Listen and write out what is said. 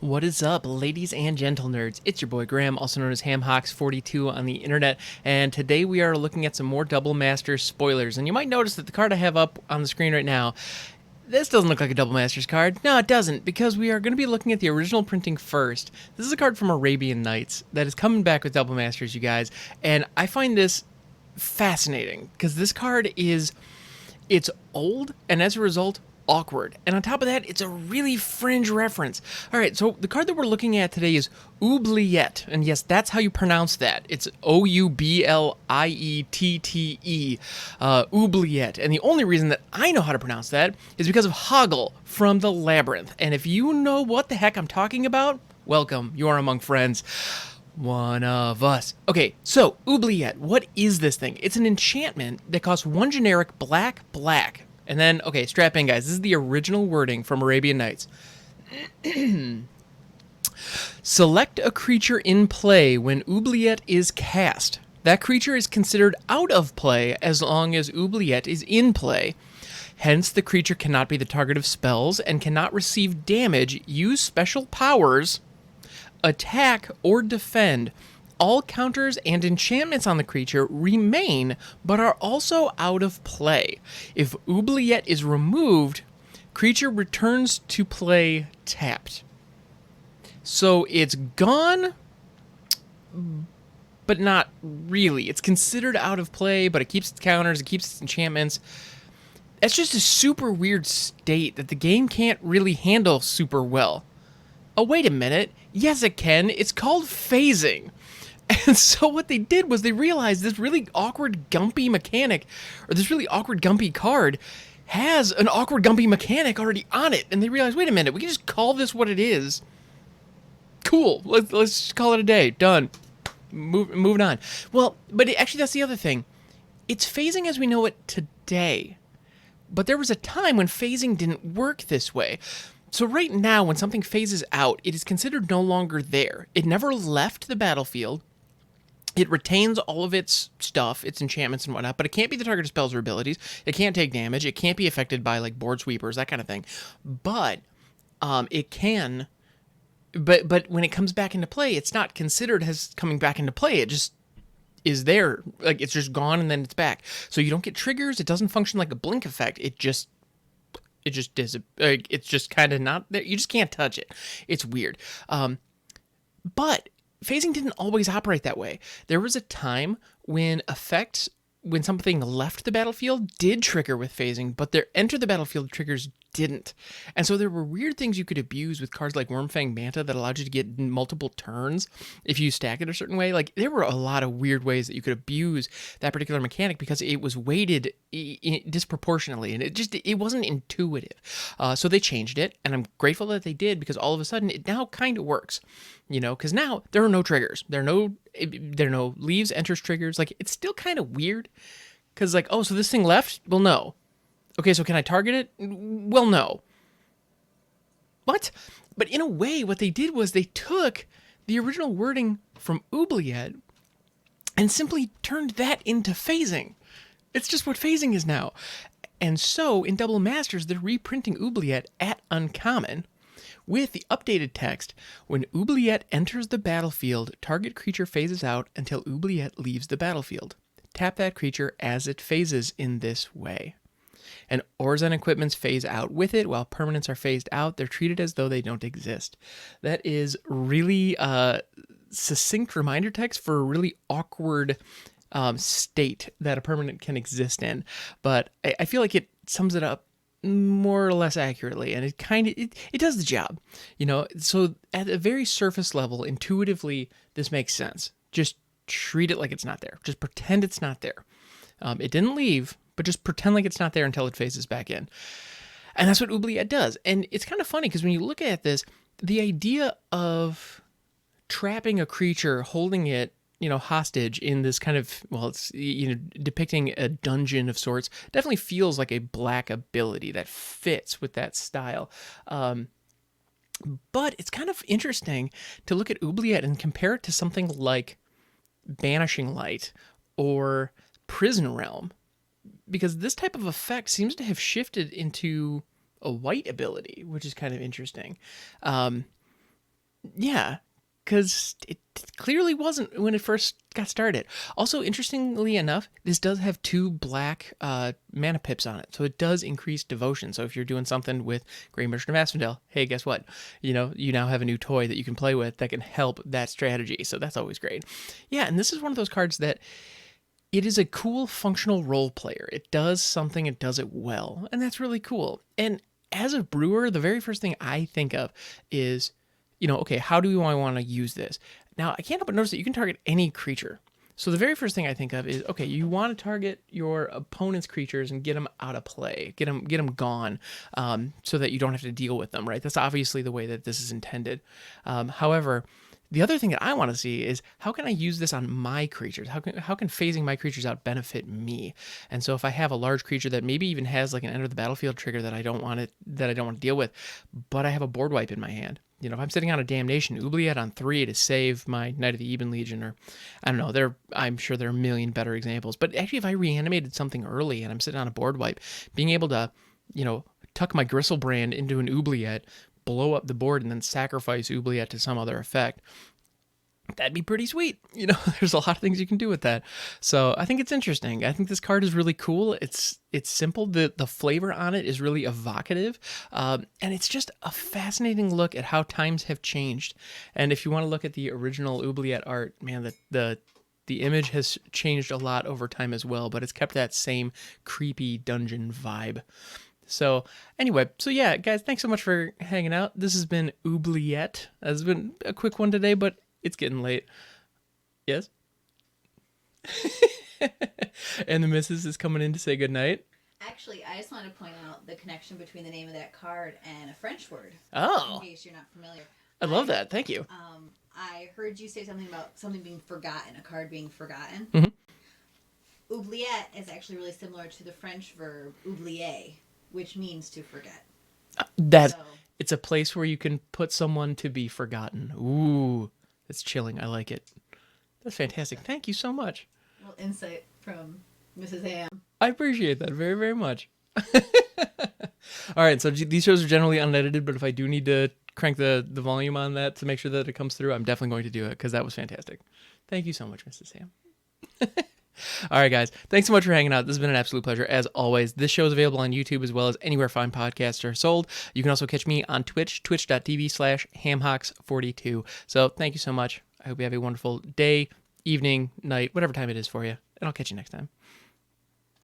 What is up, ladies and gentle nerds? It's your boy Graham, also known as HamHawks42 on the internet, and today we are looking at some more Double Masters spoilers. And you might notice that the card I have up on the screen right now, this doesn't look like a Double Masters card. No, it doesn't, because we are going to be looking at the original printing first. This is a card from Arabian Nights that is coming back with Double Masters, you guys, and I find this fascinating, because this card it's old, and as a result, awkward. And on top of that, it's a really fringe reference. All right, so the card that we're looking at today is Oubliette. And yes, that's how you pronounce that. It's Oubliette. Oubliette. And the only reason that I know how to pronounce that is because of Hoggle from the Labyrinth. And if you know what the heck I'm talking about, welcome. You are among friends. One of us. Okay, so Oubliette, what is this thing? It's an enchantment that costs one generic black. And then, okay, strap in, guys. This is the original wording from Arabian Nights. Select a creature in play when Oubliette is cast. That creature is considered out of play as long as Oubliette is in play. Hence, the creature cannot be the target of spells and cannot receive damage, use special powers, attack, or defend. All counters and enchantments on the creature remain, but are also out of play. If Oubliette is removed, creature returns to play tapped. So it's gone, but not really. It's considered out of play, but it keeps its counters, it keeps its enchantments. That's just a super weird state that the game can't really handle super well. Oh, wait a minute. Yes, it can. It's called phasing. And so what they did was they realized this really awkward, gumpy mechanic, or this really awkward, gumpy card, has an awkward, gumpy mechanic already on it. And they realized, wait a minute, we can just call this what it is. Cool. Let's just call it a day. Done. Moving on. Well, but actually that's the other thing. It's phasing as we know it today. But there was a time when phasing didn't work this way. So right now, when something phases out, it is considered no longer there. It never left the battlefield. It retains all of its stuff, its enchantments and whatnot, but it can't be the target of spells or abilities. It can't take damage. It can't be affected by, like, board sweepers, that kind of thing. But it can... But when it comes back into play, it's not considered as coming back into play. It just is there. Like, it's just gone and then it's back. So you don't get triggers. It doesn't function like a blink effect. It's just kind of not there. You just can't touch it. It's weird. But phasing didn't always operate that way. There was a time when something left the battlefield did trigger with phasing, but their enter the battlefield triggers didn't. And so there were weird things you could abuse with cards like Wormfang Manta that allowed you to get multiple turns if you stack it a certain way. Like, there were a lot of weird ways that you could abuse that particular mechanic because it was weighted disproportionately, and it wasn't intuitive. So they changed it, and I'm grateful that they did, because all of a sudden it now kind of works. You know, because now there are no triggers. There are no leaves, enters, triggers. Like, it's still kind of weird, because, like, oh, so this thing left? Well, no. Okay, so can I target it? Well, no. What? But in a way, what they did was they took the original wording from Oubliette and simply turned that into phasing. It's just what phasing is now. And so, in Double Masters, they're reprinting Oubliette at uncommon with the updated text: when Oubliette enters the battlefield, target creature phases out until Oubliette leaves the battlefield. Tap that creature as it phases in this way. And ores and equipments phase out with it, while permanents are phased out. They're treated as though they don't exist. That is really succinct reminder text for a really awkward state that a permanent can exist in. But I feel like it sums it up more or less accurately, and it does the job, you know. So at a very surface level, intuitively, this makes sense. Just treat it like it's not there. Just pretend it's not there. It didn't leave, but just pretend like it's not there until it phases back in. And that's what Oubliette does. And it's kind of funny, because when you look at this, the idea of trapping a creature, holding it, you know, hostage in this kind of, well, it's, you know, depicting a dungeon of sorts, definitely feels like a black ability that fits with that style. But it's kind of interesting to look at Oubliette and compare it to something like Banishing Light or Prison Realm, because this type of effect seems to have shifted into a white ability, which is kind of interesting. Yeah, because it clearly wasn't when it first got started. Also, interestingly enough, this does have two black mana pips on it, so it does increase devotion. So if you're doing something with Grey Merchant of Asphodel, hey, guess what? You now have a new toy that you can play with that can help that strategy. So that's always great. Yeah, and this is one of those cards that it is a cool functional role player. It does something, it does it well, and that's really cool. And as a brewer, the very first thing I think of is, okay, how do I want to use this? Now, I can't help but notice that you can target any creature. So the very first thing I think of is, okay, you want to target your opponent's creatures and get them out of play, get them gone, so that you don't have to deal with them, right? That's obviously the way that this is intended. However, the other thing that I want to see is how can I use this on my creatures? How can phasing my creatures out benefit me? And so if I have a large creature that maybe even has like an enter the battlefield trigger that I don't want to deal with, but I have a board wipe in my hand. If I'm sitting on a damnation, Oubliette on 3 to save my Knight of the Ebon Legion, or I don't know, I'm sure there are a million better examples. But actually, if I reanimated something early and I'm sitting on a board wipe, being able to, tuck my Gristlebrand into an Oubliette, blow up the board, and then sacrifice Oubliette to some other effect, that'd be pretty sweet. There's a lot of things you can do with that. So I think it's interesting. I think this card is really cool. It's simple. The flavor on it is really evocative. And it's just a fascinating look at how times have changed. And if you want to look at the original Oubliette art, man, the image has changed a lot over time as well, but it's kept that same creepy dungeon vibe. So anyway, yeah, guys, thanks so much for hanging out. This has been Oubliette. It's been a quick one today, but it's getting late. Yes? And the missus is coming in to say goodnight. Actually, I just wanted to point out the connection between the name of that card and a French word. Oh. In case you're not familiar. I love that. Thank you. I heard you say something about something being forgotten, a card being forgotten. Mm-hmm. Oubliette is actually really similar to the French verb oublier, which means to forget. It's a place where you can put someone to be forgotten. Ooh. It's chilling. I like it. That's fantastic. Thank you so much. A little insight from Mrs. Ham. I appreciate that very, very much. All right, so these shows are generally unedited, but if I do need to crank the volume on that to make sure that it comes through, I'm definitely going to do it because that was fantastic. Thank you so much, Mrs. Ham. All right, guys. Thanks so much for hanging out. This has been an absolute pleasure. As always, this show is available on YouTube as well as anywhere fine podcasts are sold. You can also catch me on Twitch, twitch.tv/hamhawks42. So thank you so much. I hope you have a wonderful day, evening, night, whatever time it is for you. And I'll catch you next time.